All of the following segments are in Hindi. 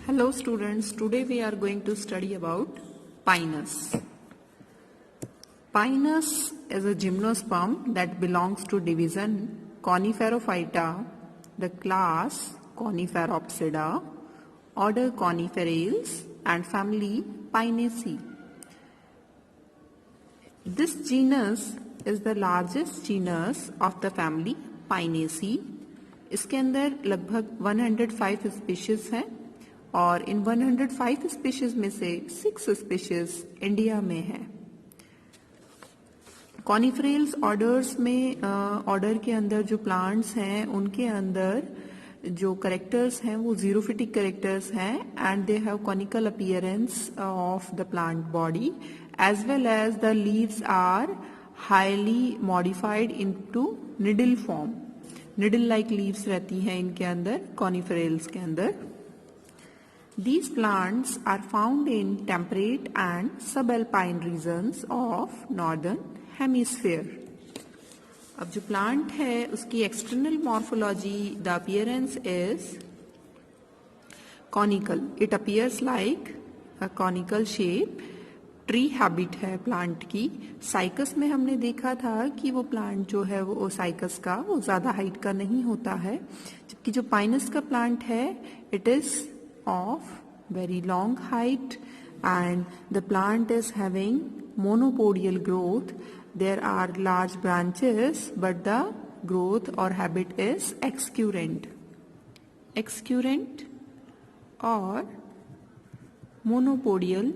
Hello students, today we are going to study about Pinus. Pinus is a gymnosperm that belongs to division Coniferophyta, the class Coniferopsida, order Coniferales and family Pinaceae. This genus is the largest genus of the family Pinaceae. इसके अंदर लगभग 105 स्पीशीज हैं और इन 105 स्पीशीज में से 6 स्पीशीज इंडिया में है। कॉनिफेरल्स ऑर्डर्स में ऑर्डर के अंदर जो प्लांट्स हैं उनके अंदर जो करेक्टर्स हैं वो जीरोफिटिक करेक्टर्स हैं and they have conical appearance of the plant body as well as the leaves are highly modified into needle form. Needle like leaves रहती हैं इनके अंदर कॉनिफेरल्स के अंदर। These plants are found in temperate and subalpine regions of northern hemisphere. अब जो प्लांट है उसकी external morphology the appearance is conical. It appears like a conical shape. Tree habit है प्लांट की। साइकस में हमने देखा था कि वो प्लांट जो है वो साइकस का वो ज्यादा हाइट का नहीं होता है, जबकि जो पाइनस का प्लांट है it is of very long height and the plant is having monopodial growth. There are large branches but the growth or habit is excurrent. Excurrent or monopodial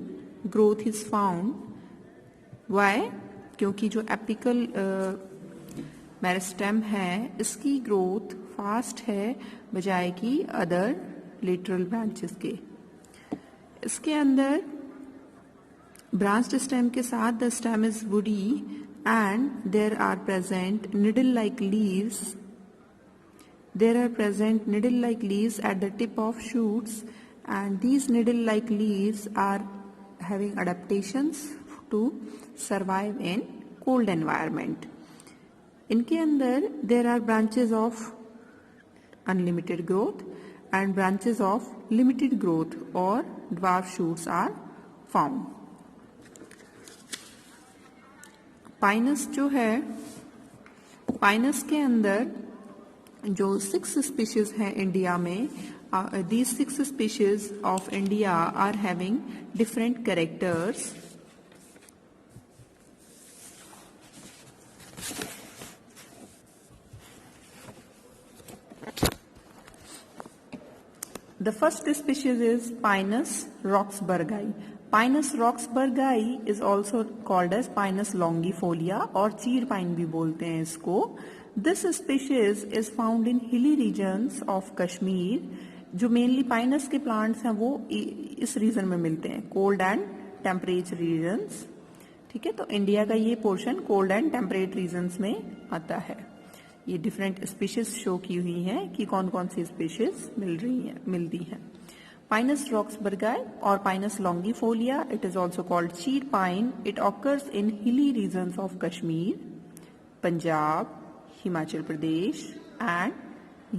growth is found. Why? क्योंकि जो एपिकल मेरिस्टेम है इसकी ग्रोथ फास्ट है बजाय कि अदर लेटरल ब्रांचेस के। इसके अंदर ब्रांच्ड स्टेम के साथ the stem is woody and there are present needle like leaves. There are present needle like leaves at the tip of shoots and these needle like leaves are having adaptations to survive in cold environment. इनके अंदर there are branches of unlimited growth and branches of limited growth or dwarf shoots are found. Pinus जो है, Pinus के अंदर जो 6 species हैं इंडिया में, these 6 species of India are having different characters. The first species is Pinus roxburghi. Pinus roxburghi is also called as Pinus longifolia और चीर पाइन भी बोलते हैं इसको। This species is found in hilly regions of Kashmir. जो मेनली पाइनस के प्लांट्स हैं वो इस रीजन में मिलते हैं, कोल्ड एंड टेम्परेट रीजन्स। ठीक है, तो इंडिया का ये portion cold and temperate regions में आता है। ये डिफरेंट स्पीशीज शो की हुई हैं कि कौन कौन सी स्पीशीज मिलती हैं। पाइनस रॉक्सबर्गी और Pinus longifolia, it is also called chir pine. It occurs in hilly regions of Kashmir, Punjab, Himachal Pradesh and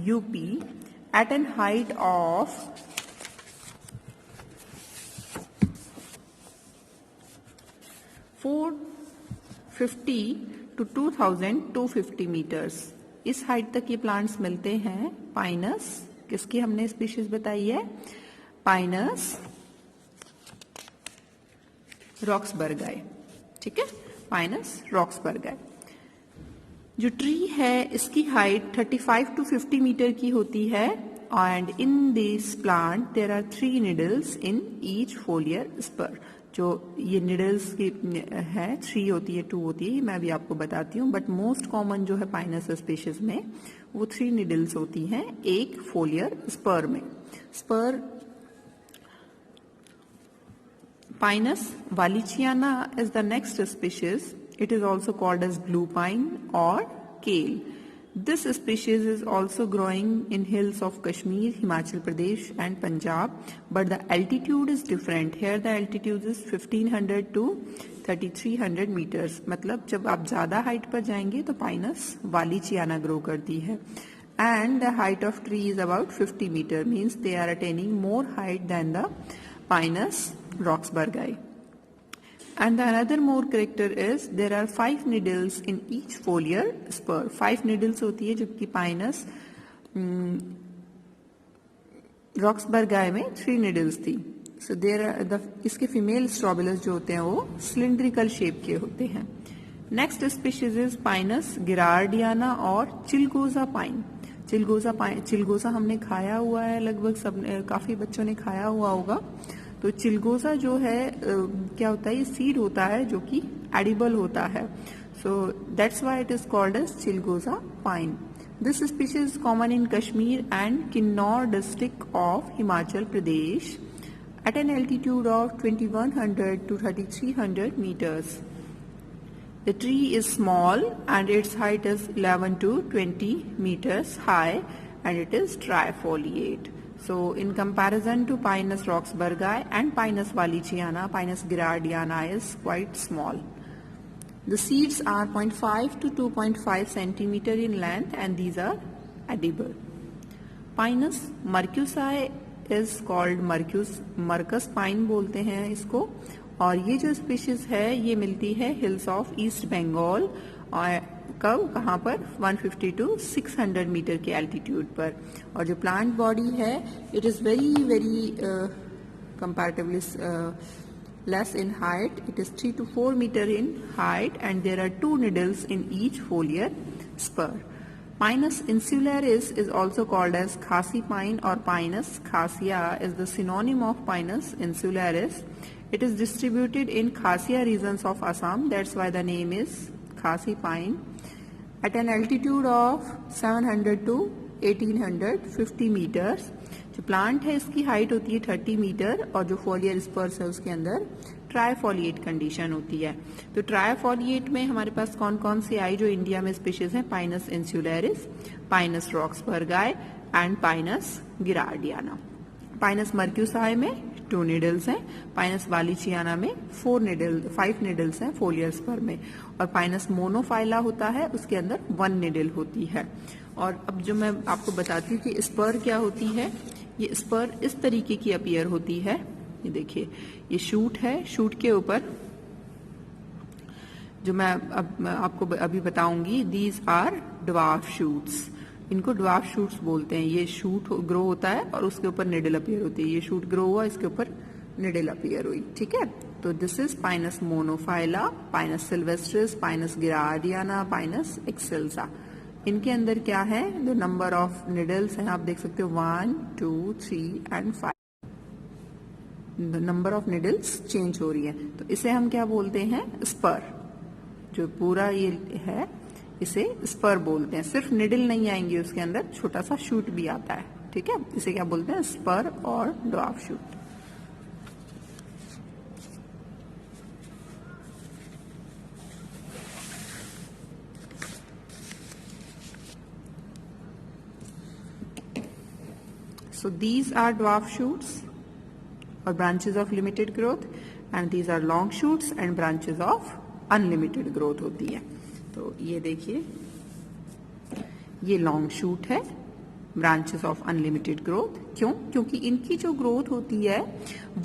UP at an height of 450 to 2250 metres. इस हाइट तक ये प्लांट्स मिलते हैं। पाइनस किसकी हमने स्पीशीज बताई है? Pinus roxburghii. ठीक है, पाइनस रॉक्सबर्गी। जो ट्री है इसकी हाइट 35 to 50 मीटर की होती है and in this plant there are 3 needles in each foliar spur. जो ये निडल्स की है 3 होती है, 2 होती है, मैं भी आपको बताती हूँ, बट मोस्ट कॉमन जो है पाइनस स्पीशीज में वो 3 निडल्स होती हैं एक फोलियर स्पर में। Spur Pinus wallichiana is the next species. It is also called as blue pine और kail. This species is also growing in hills of Kashmir, Himachal Pradesh and Punjab, but the altitude is different. Here the altitude is 1500 to 3300 meters. मतलब जब आप ज्यादा हाइट पर जाएंगे तो पाइनस वालिचियाना ग्रो करती है and the height of tree is about 50 meter, means they are attaining more height than the Pinus roxburghi. And the another more character is there are 5 needles in each foliar spur. 5 needles होती है, जबकि Pinus roxburghi में 3 needles थी. So there are इसके फीमेल स्ट्रॉबिलस जो होते हैं वो सिलिंड्रिकल शेप के होते हैं. नेक्स्ट स्पीशीज इज पाइनस गिरार्डियाना और चिलगोजा पाइन. चिलगोजा हमने खाया हुआ है, लगभग सब काफी बच्चों ने खाया हुआ होगा. तो चिलगोजा जो है क्या होता है, ये सीड होता है जो कि एडिबल होता है. So that's why it is called as chilgoza pine. This species is common in Kashmir and Kinnaur district of Himachal Pradesh at an altitude of 2100 to 3300 meters. The tree is small and its height is 11 to 20 meters high and it is trifoliate. So in comparison to Pinus roxburghi and Pinus wallichiana, Pinus ghirardiana is quite small. The seeds are 0.5 to 2.5 centimeter in length and these are edible. Pinus mercusi is called Marcus pine बोलते हैं इसको. और ये जो स्पीशीज है ये मिलती है हिल्स ऑफ ईस्ट बंगाल और कहाँ पर 150 टू 600 मीटर के एल्टीट्यूड पर. और जो प्लांट बॉडी है it is very comparatively less in height. It is 3 to 4 meter in height and there are 2 needles in each foliar spur. Pinus insularis is also called as khasi pine or Pinus khassia is the synonym of Pinus insularis. It is distributed in Khassia regions of Assam. That's why the name is khasi pine. At an altitude of 700 to 1850 meters. जो प्लांट है इसकी हाइट होती है 30 मीटर और जो फोलियर स्पर्स है उसके अंदर ट्राइफोलिएट कंडीशन होती है. तो ट्राइफोलिएट में हमारे पास कौन कौन सी आई जो इंडिया में स्पीशीज हैं, Pinus insularis, Pinus roxburghii and Pinus gerardiana. Pinus merkusii में 2 निडल्स हैं, पाइनस वालिचियाना में 5 निडल्स हैं फोलियर स्पर में, और पाइनस मोनोफाइला होता है उसके अंदर 1 निडल होती है. और अब जो मैं आपको बताती हूँ कि स्पर क्या होती है, ये स्पर इस तरीके की अपीयर होती है. ये देखिए ये शूट है, शूट के ऊपर जो मैं अब आपको अभी बताऊंगी, दीज आर ड्वार्फ शूट्स. इनको ड्वार्फ शूट्स बोलते हैं. ये शूट ग्रो होता है और उसके ऊपर निडल अपीयर होती है. ये शूट ग्रो हुआ, इसके ऊपर निडल अपीयर हुई. ठीक है, तो this is Pinus monophylla, Pinus sylvestris, Pinus gerardiana, Pinus excelsa. इनके अंदर क्या है, जो नंबर ऑफ निडल्स हैं आप देख सकते हो 1, 2, 3 and 5. Number of needles change हो रही है, तो इसे हम क्या बोलते हैं, स्पर. जो पूरा ये है इसे स्पर बोलते हैं. सिर्फ निडल नहीं आएंगे उसके अंदर, छोटा सा शूट भी आता है. ठीक है, इसे क्या बोलते हैं, स्पर और dwarf shoot. So these are dwarf shoots or branches of limited growth and these are long shoots and branches of unlimited growth होती है. तो ये देखिए ये लॉन्ग शूट है, ब्रांचेस ऑफ अनलिमिटेड ग्रोथ. क्यों? क्योंकि इनकी जो ग्रोथ होती है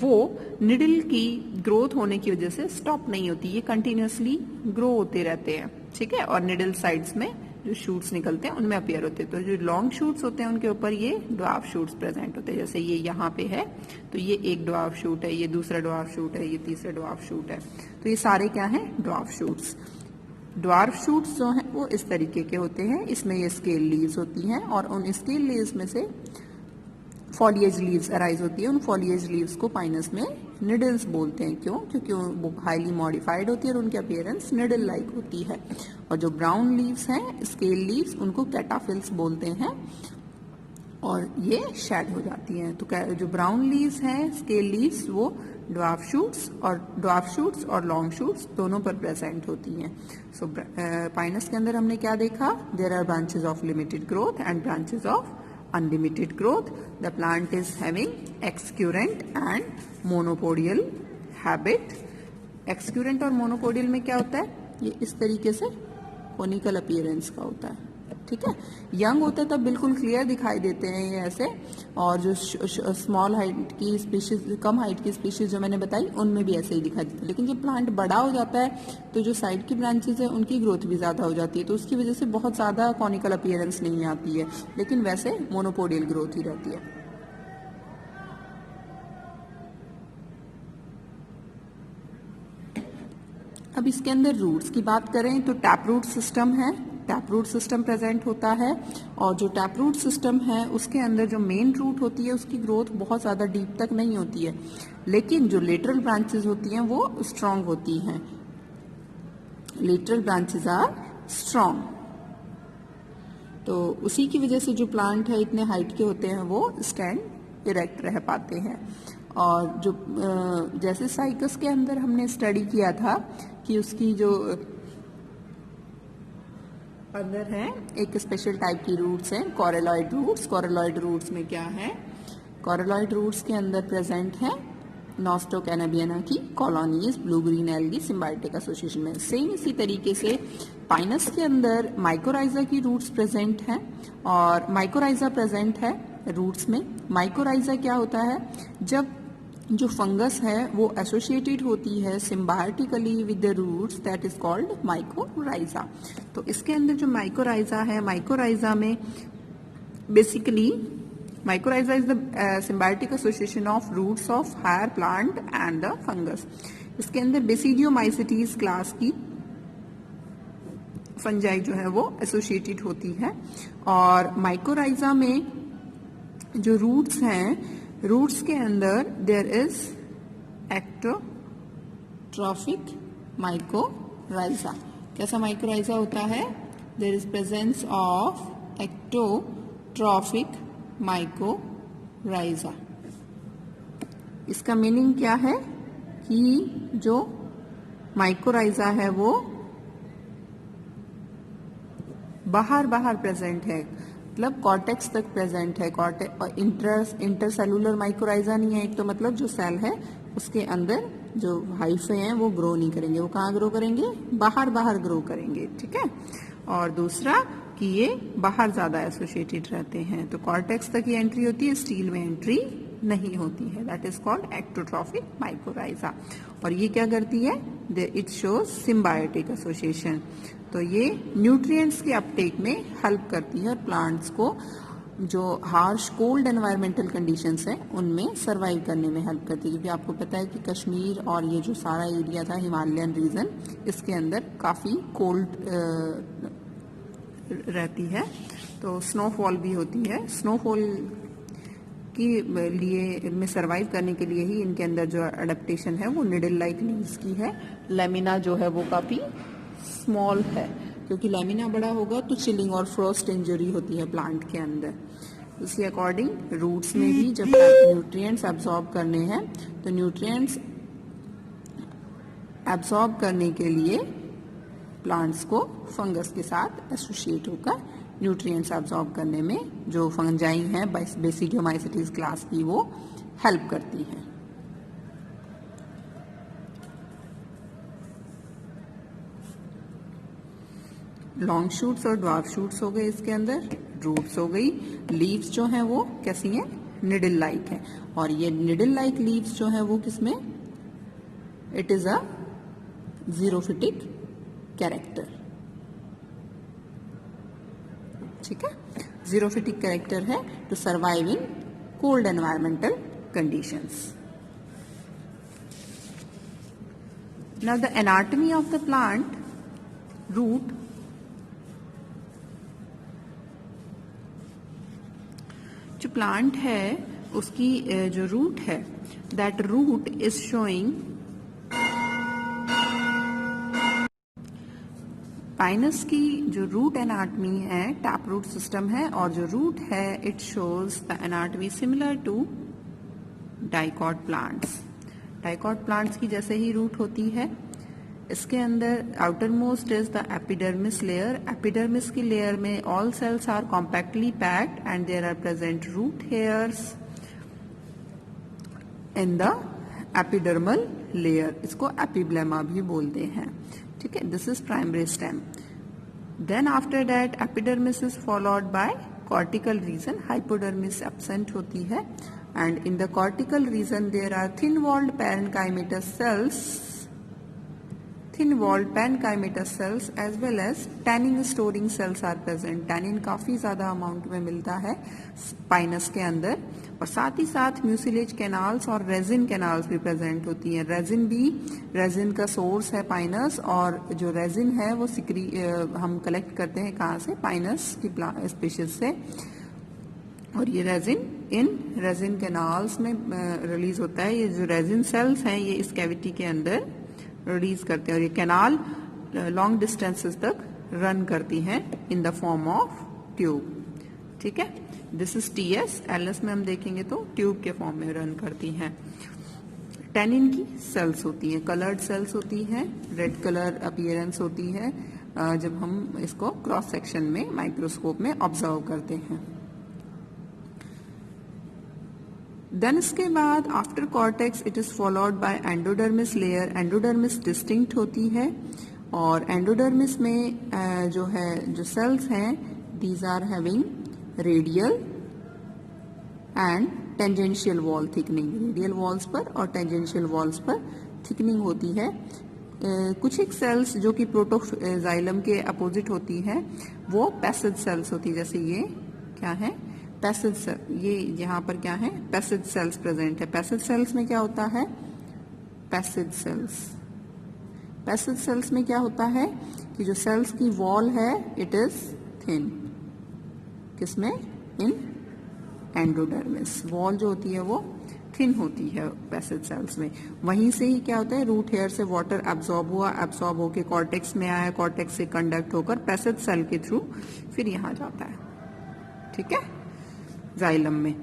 वो निडल की ग्रोथ होने की वजह से स्टॉप नहीं होती, ये कंटिन्यूसली ग्रो होते रहते हैं. ठीक है, और निडल साइड्स में जो शूट्स निकलते हैं उनमें अपीयर होते हैं. तो जो लॉन्ग शूट्स होते हैं उनके ऊपर ये ड्वार्फ शूट्स प्रेजेंट होते हैं. जैसे ये यहाँ पे है तो ये एक ड्वार्फ शूट है, ये दूसरा ड्वार्फ शूट है, ये तीसरा ड्वार्फ शूट है. तो ये सारे क्या हैं, ड्वार्फ शूट्स. ड्वार्फ शूट्स जो हैं वो इस तरीके के होते हैं. इसमें ये स्केल लीव्स होती हैं और उन स्केल लीव्स में से फॉलिएज लीव्स अराइज होती है. उन फॉलिएज लीव्स को पाइनस में निडल्स बोलते हैं. क्यों? क्योंकि वो हाईली मॉडिफाइड होती है और उनकी अपीयरेंस निडल लाइक होती है. और जो ब्राउन लीव्स हैं, स्केल लीव्स, उनको कैटाफिल्स बोलते हैं और ये शेड हो जाती हैं. तो जो ब्राउन लीव्स हैं, स्केल लीव्स, वो ड्वार्फ शूट्स और लॉन्ग शूट्स दोनों पर प्रेजेंट होती हैं. सो पाइनस के अंदर हमने क्या देखा, there are branches of limited growth and branches of unlimited growth. The plant is having excurrent and monopodial habit. excurrent और monopodial में क्या होता है, ये इस तरीके से कोनिकल अपीयरेंस का होता है. ठीक है। यंग होते हैं तब बिल्कुल क्लियर दिखाई देते हैं ये ऐसे, और जो स्मॉल हाइट की स्पीशीज, कम हाइट की स्पीशीज जो मैंने बताई, उनमें भी ऐसे ही दिखाई देता है। लेकिन जब प्लांट बड़ा हो जाता है तो जो साइड की ब्रांचेज है उनकी ग्रोथ भी ज़्यादा हो जाती है, तो उसकी वजह से बहुत ज़्यादा कॉनिकल अपीयरेंस नहीं आती है, लेकिन वैसे मोनोपोडियल ग्रोथ ही रहती है। अब इसके अंदर रूट्स की बात करें तो टैप रूट सिस्टम है, टैप रूट सिस्टम प्रेजेंट होता है, और जो टैप रूट सिस्टम है उसके अंदर जो मेन रूट होती है उसकी ग्रोथ बहुत ज़्यादा डीप तक नहीं होती है, लेकिन जो लेटरल ब्रांचेस होती हैं वो स्ट्रांग होती हैं। लेटरल ब्रांचेस आर स्ट्रांग, तो उसी की वजह से जो प्लांट है इतने हाइट के होते हैं वो स्टैंड इरेक्ट रह पाते हैं। और जो जैसे साइकस के अंदर हमने स्टडी किया था कि उसकी जो अंदर है एक स्पेशल टाइप की रूट्स हैं, कोरेलॉइड रूट्स। कोरेलॉइड रूट्स में क्या है, कोरेलॉइड रूट्स के अंदर प्रेजेंट है नॉस्टोकैनाबियाना की colonies blue green algae symbiotic association में। सेम इसी तरीके से पाइनस के अंदर माइकोराइजा की रूट्स प्रेजेंट हैं, और माइकोराइजा प्रेजेंट है रूट्स में। माइकोराइजा क्या होता है, जब जो फंगस है वो एसोसिएटेड होती है symbiotically with the roots, that is called mycorrhiza. तो इसके अंदर जो माइकोराइजा है, माइकोराइजा में basically mycorrhiza is the symbiotic association of roots of higher plant and the fungus. इसके अंदर बेसिडियोमाइसिटीज क्लास की फंजाई जो है वो एसोसिएटेड होती है, और माइकोराइजा में जो रूट्स हैं, रूट्स के अंदर देयर इज एक्टोट्रॉफिक माइकोराइजा। कैसा माइकोराइजा होता है, there is presence of ectotrophic mycorrhiza. इसका मीनिंग क्या है कि जो माइकोराइजा है वो बाहर बाहर प्रेजेंट है, मतलब कॉर्टेक्स तक प्रेजेंट है। इंटरसेलुलर माइकोराइजा नहीं है, एक तो मतलब जो सेल है उसके अंदर जो हाइफे हैं वो ग्रो नहीं करेंगे, वो कहाँ ग्रो करेंगे, बाहर बाहर ग्रो करेंगे, ठीक है। और दूसरा कि ये बाहर ज्यादा एसोसिएटेड रहते हैं, तो कॉर्टेक्स तक ये एंट्री होती है, स्टील में एंट्री नहीं होती है, दैट इज कॉल्ड एक्टोट्रॉफिक माइकोराइजा। और ये क्या करती है, इट शोज सिम्बायोटिक एसोसिएशन, तो ये न्यूट्रिएंट्स के अपटेक में हेल्प करती है और प्लांट्स को जो हार्श कोल्ड एनवायरमेंटल कंडीशंस हैं उनमें सरवाइव करने में हेल्प करती है। क्योंकि आपको पता है कि कश्मीर और ये जो सारा एरिया था हिमालयन रीजन, इसके अंदर काफ़ी कोल्ड रहती है, तो स्नोफॉल भी होती है। स्नोफॉल के लिए में सरवाइव करने के लिए ही इनके अंदर जो अडेप्टेशन है वो निडल लाइक लीव्स की है। लेमिना जो है वो काफ़ी स्मॉल है, क्योंकि लेमिना बड़ा होगा तो चिलिंग और फ्रोस्ट इंजरी होती है प्लांट के अंदर। उसी अकॉर्डिंग रूट्स में भी जब न्यूट्रिएंट्स एब्जॉर्ब करने हैं तो न्यूट्रिएंट्स एब्जॉर्ब करने के लिए प्लांट्स को फंगस के साथ एसोसिएट होकर न्यूट्रिएंट्स एब्जॉर्ब करने में जो फंजाई हैं बेसिडियोमाइसिटीज क्लास की वो हेल्प करती हैं। लॉन्ग शूट्स और ड्वार्फ शूट्स हो गए, इसके अंदर रूट्स हो गई। लीव्स जो हैं वो कैसी हैं, निडल लाइक है, और ये निडल लाइक लीव्स जो हैं वो किसमें, it is a xerophytic character, ठीक है। जीरोफिटिक कैरेक्टर है to survive in cold environmental conditions. Now the anatomy of the plant root, जो प्लांट है उसकी जो रूट है, that root is showing pinus की जो रूट एनाटमी है टैप रूट सिस्टम है, और जो रूट है it shows the anatomy similar to dicot plants. Dicot plants की जैसे ही रूट होती है। इसके अंदर outer most is the epidermis layer. Epidermis की लेयर में all cells are compactly packed and there are present root hairs in the epidermal layer, इसको एपिब्लेमा भी बोलते हैं, ठीक है। This is primary stem. Then after that epidermis is followed by cortical region, hypodermis absent होती है, and in the cortical region there are thin walled parenchymatous cells, thin-walled parenchymatous cells as well as tannin storing cells are present. Tannin काफी ज्यादा अमाउंट में मिलता है स्पाइनस के अंदर, और साथ ही साथ म्यूसिलेज कैनाल्स और रेजिन कैनाल्स भी प्रेजेंट होती हैं. रेजिन का सोर्स है पाइनस, और जो रेजिन है वो हम कलेक्ट करते हैं कहाँ से, पाइनस की स्पीशीज से, और ये रेजिन कैनाल्स में रिलीज होता है. ये जो रेजिन सेल्स हैं ये इस कैविटी के अंदर रिलीज करते हैं, और ये कैनाल लॉन्ग डिस्टेंसेस तक रन करती हैं in the form of tube. ठीक है, दिस इज टीएस. एलएस में हम देखेंगे तो ट्यूब के फॉर्म में रन करती हैं. टैनिन की सेल्स होती हैं, कलर्ड सेल्स होती हैं, रेड कलर अपीयरेंस होती है जब हम इसको क्रॉस सेक्शन में माइक्रोस्कोप में ऑब्जर्व करते हैं. देन इसके बाद after cortex it is followed by endodermis layer. Endodermis distinct होती है, और एंडोडर्मिस में जो सेल्स हैं these are having radial and tangential wall thickening. Radial walls पर और टेंजेंशियल वॉल्स पर थिकनिंग होती है. कुछ एक सेल्स जो कि प्रोटोजाइलम के अपोजिट होती है वो पैसेज सेल्स होती है. जैसे ये क्या है, पैसेज सेल. ये यहाँ पर क्या है, पैसेज सेल्स प्रेजेंट है. पैसेज सेल्स में क्या होता है, पैसेज सेल्स में क्या होता है कि जो सेल्स की वॉल है इट इज थिन. किसमें, इन एंडोडर्मिस. वॉल जो होती है वो थिन होती है पैसेज सेल्स में. वहीं से ही क्या होता है, रूट हेयर से वाटर एब्सॉर्ब होके कॉर्टेक्स में आया, कॉर्टेक्स से कंडक्ट होकर पैसेज सेल के थ्रू फिर यहाँ जाता है. ठीक है, जाइलम में.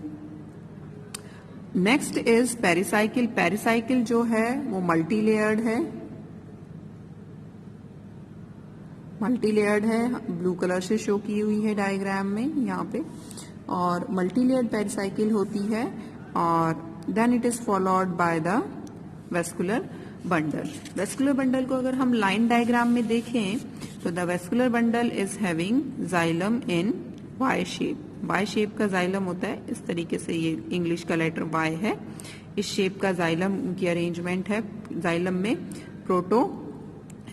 Next is pericycle. पेरिसाइकिल जो है वो मल्टी लेयर्ड है, ब्लू कलर से शो की हुई है डायग्राम में यहाँ पे. और मल्टी लेयर्ड पेरिसाइकिल होती है, और then it is followed by the vascular bundle. Vascular bundle को अगर हम लाइन डायग्राम में देखें तो the vascular bundle is having xylem in Y shape. Y shape का जाइलम होता है इस तरीके से. ये इंग्लिश का लेटर वाई है. इस शेप का जाइलम की अरेंजमेंट है. जाइलम में प्रोटो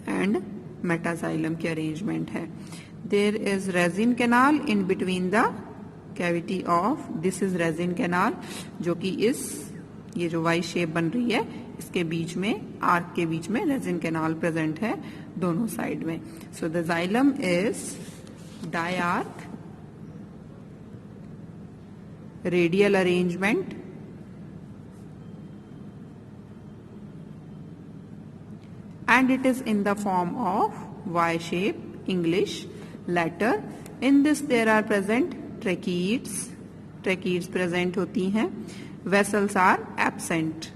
एंड मेटाजाइलम की अरेंजमेंट है. There is resin canal in between the cavity of, this is resin canal, जो कि ये जो वाई शेप बन रही है इसके बीच में, आर्क के बीच में रेजिन कैनाल प्रेजेंट है दोनों साइड में. So the xylem is diarch, radial arrangement, and it is in the form of Y shape, English letter. In this there are present tracheids present होती हैं. Vessels are absent.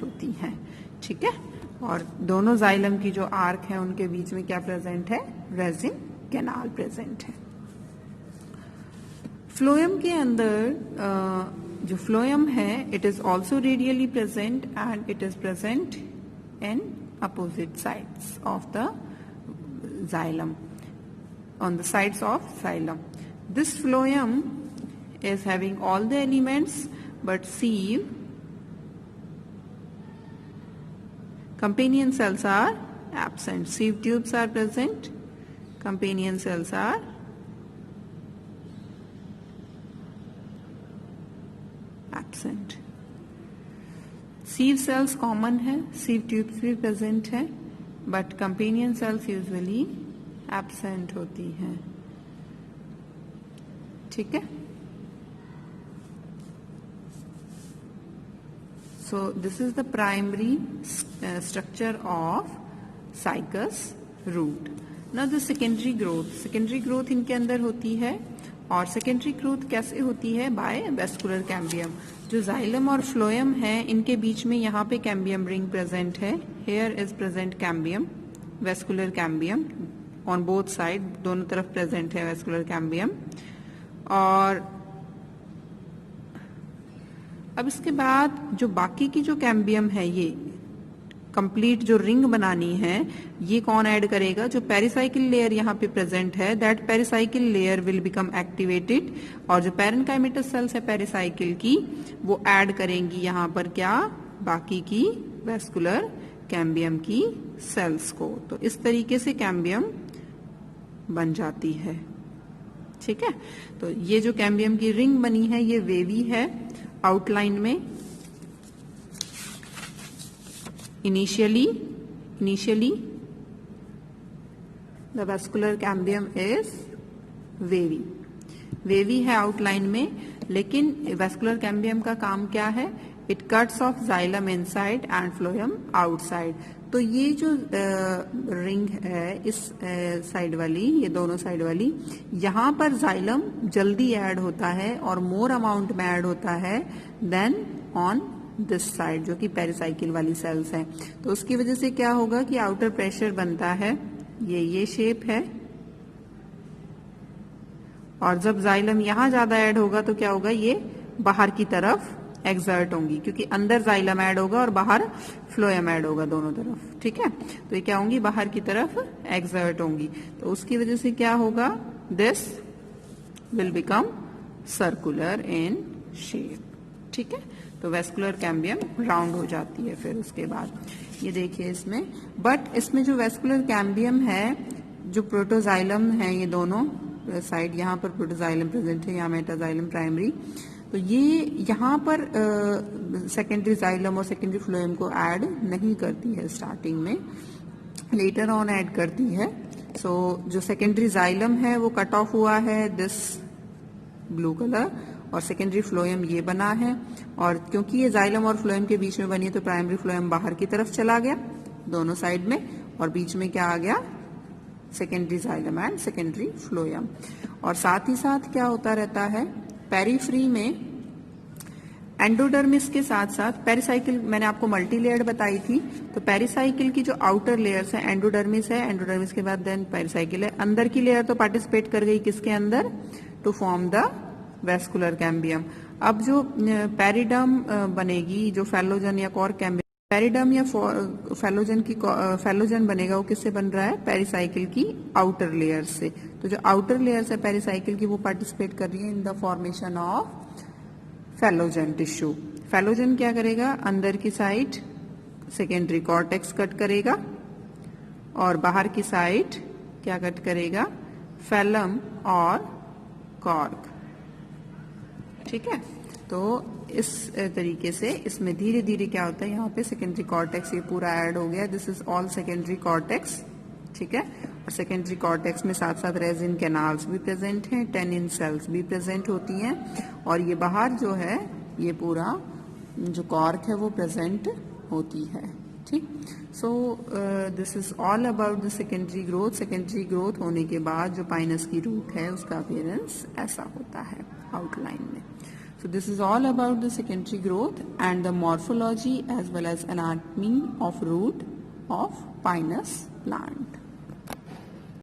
होती हैं. ठीक है, और दोनों जाइलम की जो आर्क है उनके बीच में क्या प्रेजेंट है, रेजिन कैनाल प्रेजेंट है. फ्लोएम के अंदर जो फ्लोएम है it is also radially present, and it is present in opposite sides of the xylem, on the sides of xylem. This phloem is having all the elements but sieve. Companion cells are absent. Sieve tubes are present. Companion cells are absent. Sieve cells common है, sieve tubes भी present है, but companion cells usually absent होती हैं. ठीक है. So this is the primary structure of cycas root. Now the secondary growth. Secondary growth इनके अंदर होती है, और सेकेंडरी ग्रोथ कैसे होती है, बाय वेस्कुलर कैम्बियम. जो जाइलम और फ्लोएम है इनके बीच में यहाँ पे कैम्बियम रिंग प्रेजेंट है. Here is present cambium, vascular cambium on both side, दोनों तरफ प्रेजेंट है वेस्कुलर कैम्बियम. और अब इसके बाद जो बाकी की जो कैम्बियम है ये कंप्लीट जो रिंग बनानी है ये कौन ऐड करेगा, जो पेरिसाइकिल लेयर यहाँ पे प्रेजेंट है, that pericycle layer will become activated, और जो पैरेन्काइमेटस सेल्स है पेरिसाइकिल की वो ऐड करेंगी यहाँ पर क्या, बाकी की वेस्कुलर कैम्बियम की सेल्स को। तो इस तरीके से कैम्बियम बन जाती है। ठीक है, तो ये जो कैम्बियम की रिंग बनी है ये वेवी है आउटलाइन में। Initially, the vascular cambium is wavy. Wavy है आउटलाइन में, लेकिन वेस्कुलर कैम्बियम का काम क्या है, it cuts of xylem inside and phloem outside. तो ये जो रिंग है इस साइड वाली, ये दोनों साइड वाली, यहाँ पर जाइलम जल्दी ऐड होता है और मोर अमाउंट में ऐड होता है देन ऑन दिस साइड, जो कि पेरिसाइकिल वाली सेल्स हैं। तो उसकी वजह से क्या होगा कि आउटर प्रेशर बनता है, ये शेप है, और जब जाइलम यहां ज्यादा ऐड होगा तो क्या होगा, ये बाहर की तरफ एक्सर्ट होंगी, क्योंकि अंदर जाइलम ऐड होगा और बाहर फ्लोएम ऐड होगा दोनों तरफ। ठीक है, तो ये क्या होंगी, बाहर की तरफ एक्सर्ट होंगी। तो उसकी वजह से क्या होगा, this will become circular in shape. ठीक है, तो वेस्कुलर कैम्बियम राउंड हो जाती है। फिर उसके बाद ये देखिए इसमें, बट इसमें जो वेस्कुलर कैम्बियम है, जो प्रोटोजाइलम है, ये दोनों साइड, यहाँ पर प्रोटोजाइलम प्रेजेंट है, यहाँ मेटाजाइलम प्राइमरी, तो ये यहाँ पर सेकेंडरी जाइलम और सेकेंडरी फ्लोएम को ऐड नहीं करती है स्टार्टिंग में, लेटर ऑन ऐड करती है। सो जो सेकेंडरी जाइलम है वो कट ऑफ हुआ है, दिस ब्लू कलर, और सेकेंडरी फ्लोएम ये बना है, और क्योंकि ये जाइलम और फ्लोएम के बीच में बनी है तो प्राइमरी फ्लोएम बाहर की तरफ चला गया दोनों साइड में, और बीच में क्या आ गया, secondary xylem and secondary phloem. और साथ ही साथ क्या होता रहता है, पेरीफ्री में एंडोडर्मिस के साथ साथ पेरिसाइकिल, मैंने आपको मल्टी लेयर्ड बताई थी, तो पेरिसाइकिल की जो आउटर लेयर्स है, एंडोडर्मिस है, एंडोडर्मिस के बाद देन पेरिसाइकिल है, अंदर की लेयर तो पार्टिसिपेट कर गई किसके अंदर, to form the vascular cambium. अब जो पेरिडर्म बनेगी, जो फेलोजन या कॉर्क कैम्बियम, पेरिडर्म या फेलोजन बनेगा, वो किससे बन रहा है, पेरिसाइकिल की आउटर लेयर से। तो जो आउटर लेयर्स है पेरिसाइकिल की वो पार्टिसिपेट कर रही है in the formation of phellogen tissue. Phellogen क्या करेगा, अंदर की साइड सेकेंडरी कॉर्टेक्स कट करेगा, और बाहर की साइड क्या कट करेगा, फेलम और कॉर्क। ठीक है, तो इस तरीके से इसमें धीरे धीरे क्या होता है, यहाँ पे सेकेंडरी कॉर्टेक्स ये पूरा ऐड हो गया, this is all secondary cortex. ठीक है, और सेकेंडरी कॉर्टेक्स में साथ साथ रेजिन कैनाल्स भी प्रेजेंट हैं, टेनिन सेल्स भी प्रेजेंट होती हैं, और ये बाहर जो है ये पूरा जो कॉर्क है वो प्रेजेंट होती है। ठीक, so this is all about the secondary growth. Secondary growth होने के बाद जो पाइनस की रूट है उसका अपीयरेंस ऐसा होता है आउटलाइन में। So this is all about the secondary growth and the morphology as well as anatomy of root of pinus plant.